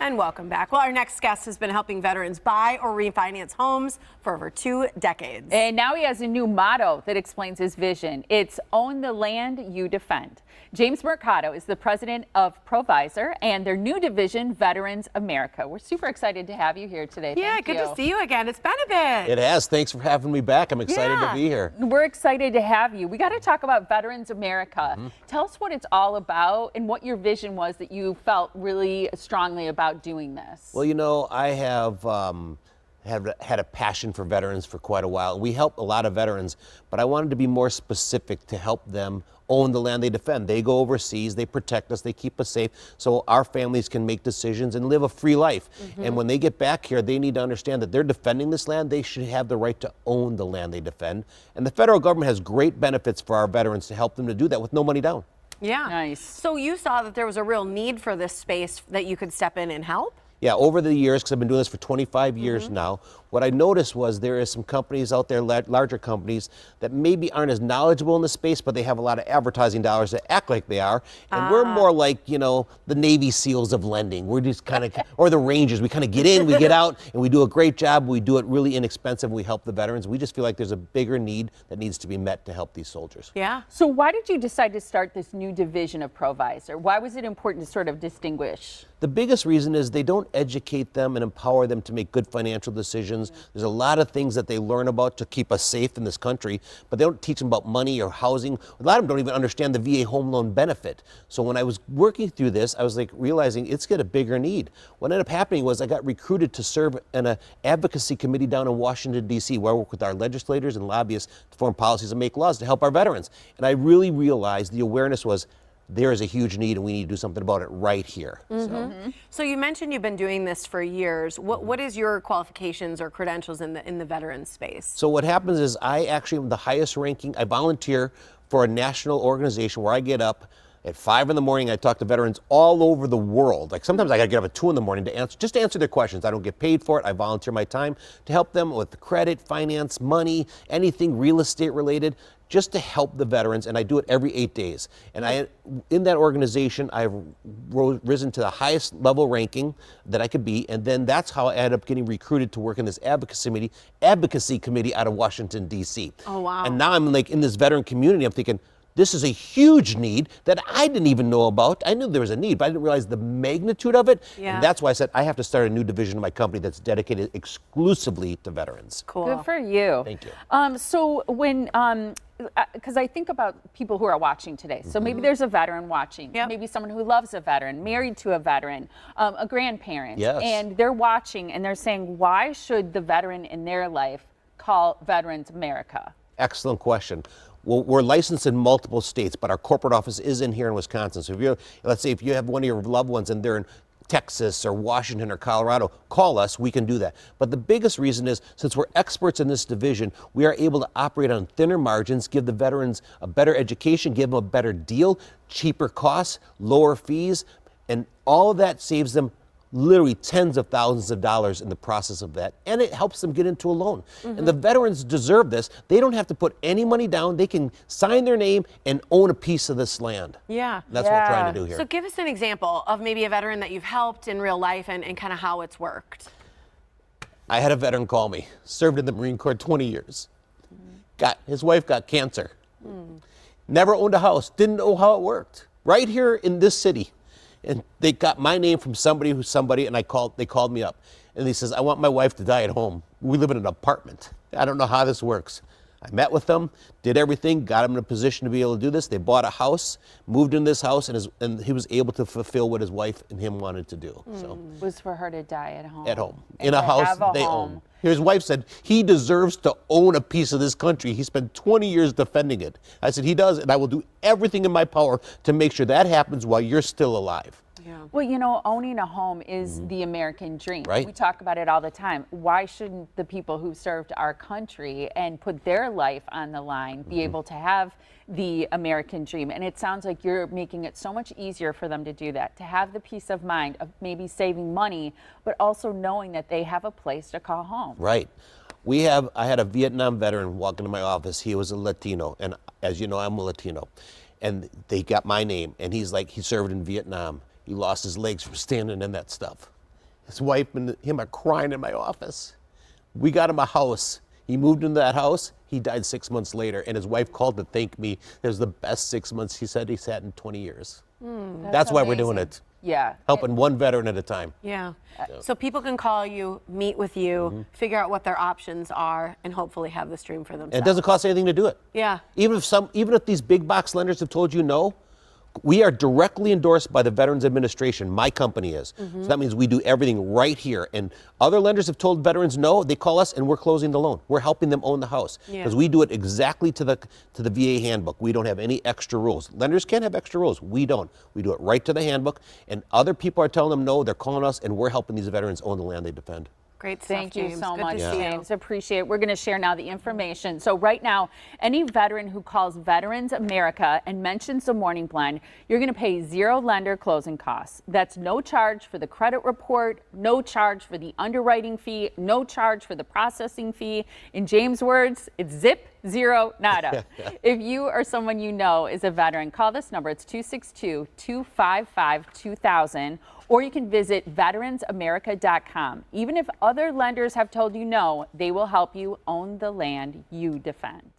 And welcome back. Well, our next guest has been helping veterans buy or refinance homes for over 2 decades. And now he has a new motto that explains his vision. It's own the land you defend. James Mercado is the president of ProVisor and their new division, Veterans America. We're super excited to have you here today. Yeah, good to see you again. It's been a bit. It has. Thanks for having me back. I'm excited to be here. We're excited to have you. We got to talk about Veterans America. Tell us what it's all about and what your vision was that you felt really strongly about doing this. Well, you know, I have had a passion for veterans for quite a while. We help a lot of veterans, but I wanted to be more specific to help them own the land they defend. They go overseas, they protect us, they keep us safe, so our families can make decisions and live a free life. And when they get back here, they need to understand that they're defending this land. They should have the right to own the land they defend. And the federal government has great benefits for our veterans to help them to do that with no money down. Yeah. Nice. So you saw that there was a real need for this space that you could step in and help? Yeah, over the years, because I've been doing this for 25 years now, what I noticed was there is some companies out there, larger companies, that maybe aren't as knowledgeable in the space, but they have a lot of advertising dollars that act like they are. And we're more like, you know, the Navy SEALs of lending. We're just kind of, or the Rangers. We kind of get in, we get out, and we do a great job. We do it really inexpensive, and we help the veterans. We just feel like there's a bigger need that needs to be met to help these soldiers. Yeah. So why did you decide to start this new division of ProVisor? Why was it important to sort of distinguish? The biggest reason is they don't educate them and empower them to make good financial decisions. There's a lot of things that they learn about to keep us safe in this country, but they don't teach them about money or housing. A lot of them don't even understand the VA home loan benefit. So when I was working through this, I was like realizing it's got a bigger need. What ended up happening was I got recruited to serve in an advocacy committee down in Washington, D.C., where I work with our legislators and lobbyists to form policies and make laws to help our veterans. And I really realized the awareness was there is a huge need and we need to do something about it right here. So you mentioned you've been doing this for years. What is your qualifications or credentials in the veteran space? So what happens is I actually am the highest ranking. I volunteer for a national organization where I get up at 5 in the morning. I talk to veterans all over the world. Like sometimes I gotta get up at 2 in the morning to answer their questions. I don't get paid for it. I volunteer my time to help them with credit, finance, money, anything real estate related, just to help the veterans, and I do it every 8 days. And in that organization, I've risen to the highest level ranking that I could be, and then that's how I ended up getting recruited to work in this advocacy committee out of Washington, D.C. Oh, wow. And now I'm like in this veteran community, I'm thinking, this is a huge need that I didn't even know about. I knew there was a need, but I didn't realize the magnitude of it. Yeah. And that's why I said I have to start a new division of my company that's dedicated exclusively to veterans. Cool. Good for you. Thank you. So when, because I think about people who are watching today. So maybe there's a veteran watching, maybe someone who loves a veteran, married to a veteran, a grandparent, Yes. and they're watching and they're saying, why should the veteran in their life call Veterans America? Excellent question. Well, we're licensed in multiple states, but our corporate office is in here in Wisconsin. So let's say if you have one of your loved ones and they're in Texas or Washington or Colorado, call us, we can do that. But the biggest reason is, since we're experts in this division, we are able to operate on thinner margins, give the veterans a better education, give them a better deal, cheaper costs, lower fees, and all of that saves them literally tens of thousands of dollars in the process of that, and it helps them get into a loan. And the veterans deserve this. They don't have to put any money down. They can sign their name and own a piece of this land. Yeah. That's what we're trying to do here. So give us an example of maybe a veteran that you've helped in real life and kind of how it's worked. I had a veteran call me, served in the Marine Corps 20 years. His wife got cancer. Never owned a house, didn't know how it worked. Right here in this city. And they got my name from somebody, and they called me up. And he says, I want my wife to die at home. We live in an apartment. I don't know how this works. I met with them, did everything, got him in a position to be able to do this. They bought a house, moved in this house, and he was able to fulfill what his wife and him wanted to do. So Was for her to die at home. at home, And in a to house have a they home. own. His wife said he deserves to own a piece of this country. He spent 20 years defending it. I said he does, and I will do everything in my power to make sure that happens while you're still alive. Yeah. Well, you know, owning a home is the American dream. Right. We talk about it all the time. Why shouldn't the people who served our country and put their life on the line be able to have the American dream? And it sounds like you're making it so much easier for them to do that, to have the peace of mind of maybe saving money, but also knowing that they have a place to call home. Right. I had a Vietnam veteran walk into my office. He was a Latino, and as you know, I'm a Latino. And they got my name, and he's like, he served in Vietnam. He lost his legs from standing in that stuff. His wife and him are crying in my office. We got him a house. He moved into that house. He died 6 months later, and his wife called to thank me. It was the best 6 months he said he's had in 20 years. That's why we're doing it. Yeah. Helping one veteran at a time. Yeah. So people can call you, meet with you, figure out what their options are, and hopefully have this dream for themselves. And it doesn't cost anything to do it. Yeah. Even if these big box lenders have told you no, we are directly endorsed by the Veterans Administration. My company is. So that means we do everything right here. And other lenders have told veterans no, they call us and we're closing the loan. We're helping them own the house. Because we do it exactly to the VA handbook. We don't have any extra rules. Lenders can have extra rules. We don't. We do it right to the handbook. And other people are telling them no, they're calling us, and we're helping these veterans own the land they defend. Great stuff, Thank you James. so Good much, to see you. James. Appreciate it. We're going to share now the information. So right now, any veteran who calls Veterans America and mentions the Morning Blend, you're going to pay 0 lender closing costs. That's no charge for the credit report, no charge for the underwriting fee, no charge for the processing fee. In James' words, it's zip, zero, nada. If you or someone you know is a veteran, call this number. It's 262-255-2000. Or you can visit veteransamerica.com. Even if other lenders have told you no, they will help you own the land you defend.